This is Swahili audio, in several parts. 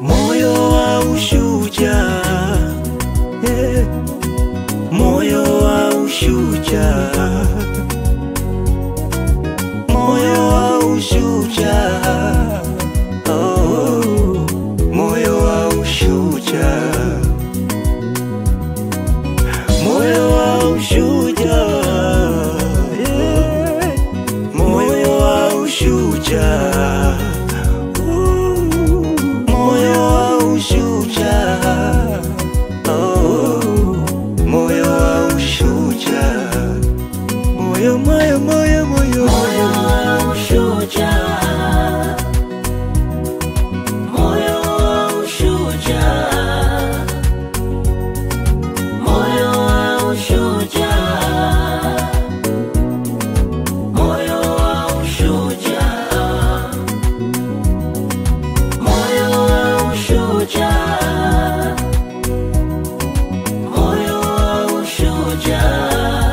Moyo wa ushujaa, moyo wa ushujaa, oh, moyo wa ushujaa, moyo wa ushujaa, moyo wa ushujaa, moyo wa ushujaa, moyo wa ushujaa, moyo moyo moyo moyo wa ushujaa, moyo wa ushujaa, moyo wa ushujaa, moyo wa ushujaa, moyo wa ushujaa, moyo wa ushujaa,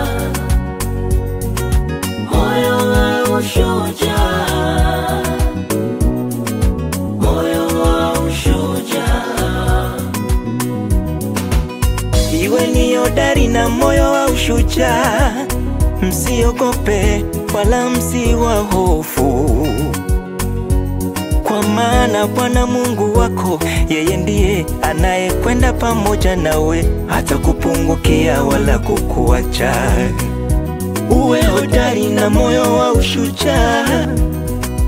moyo wa ushujaa, moyo wa ushujaa. Iwe ni hodari na moyo wa ushujaa, msiogope wala msiwa hofu, kwa maana Bwana Mungu wako yeye ndiye anayekwenda pamoja nawe, hata kupungukia wala kukuacha. Uwe hodari na moyo wa ushujaa,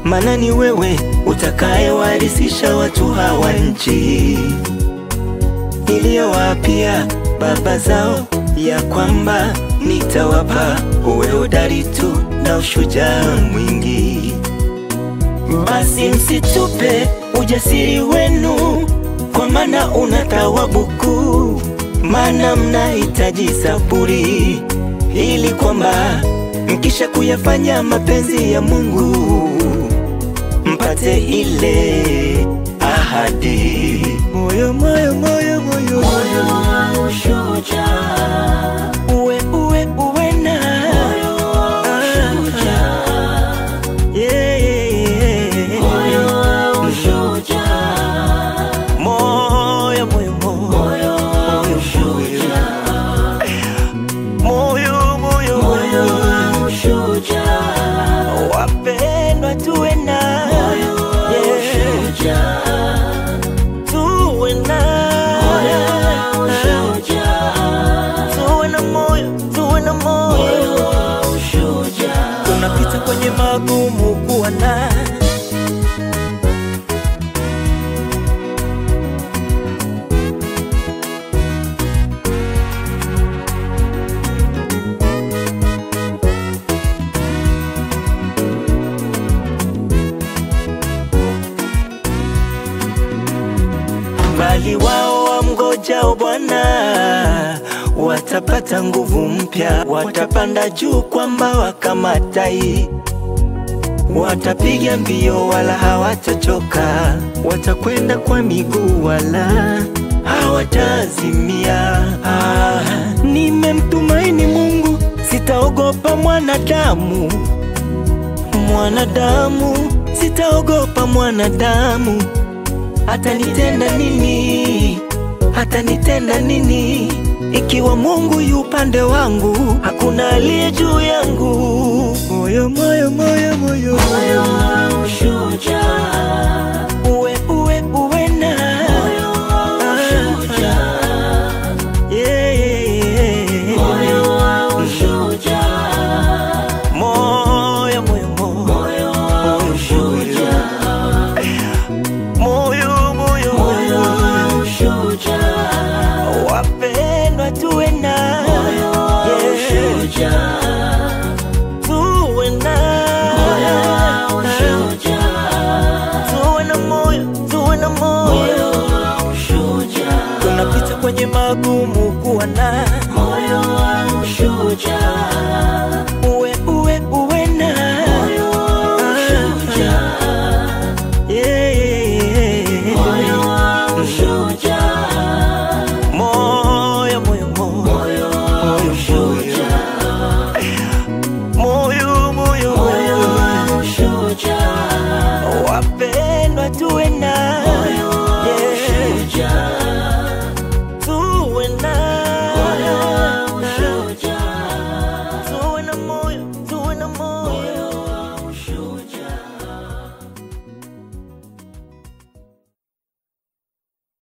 maana ni wewe utakayewarithisha watu hawa nchi niliyowaapia baba zao ya kwamba nitawapa. Uwe hodari tu na ushujaa mwingi, basi msitupe ujasiri wenu, kwa maana una thawabu kuu. Maana mnahitaji saburi, ili kwamba mkisha kuyafanya mapenzi ya Mungu mpate ile ahadi. Moyo moyo moyo moyo Moyo wa ushujaa, uwe na moyo wa ushujaa, moyo wa ushujaa, moyo moyo moyo wa ushujaa, moyo moyo moyo wa ushujaa, wapendwa tuwe na moyo wa ushujaa, tuwe na moyo wa ushujaa, tuwe na moyo moyo wa ushujaa. tunapita kwenye magumu kuwa na bali wao wamngojao Bwana watapata nguvu mpya, watapanda juu kwa mbawa kama tai, watapiga mbio wala hawatachoka, watakwenda kwa miguu wala hawatazimia. Nimemtumaini Mungu, sitaogopa mwanadamu, sitaogopa mwanadamu. Atanitenda nini? Atanitenda nini? Ikiwa Mungu yu upande wangu, hakuna aliye juu yangu. Moyo moyo moyo moyo Moyo wa ushujaa, uwe na moyo wa ushujaa, moyo wa ushujaa, moyo moyo moyo wa ushujaa, moyo moyo moyo wa ushujaa, wapendwa tuwe na moyo wa ushujaa, tuwe na moyo wa ushujaa, tuwe na moyo moyo wa ushujaa. tunapita kwenye magumu kuwa na Moyo wa ushujaa,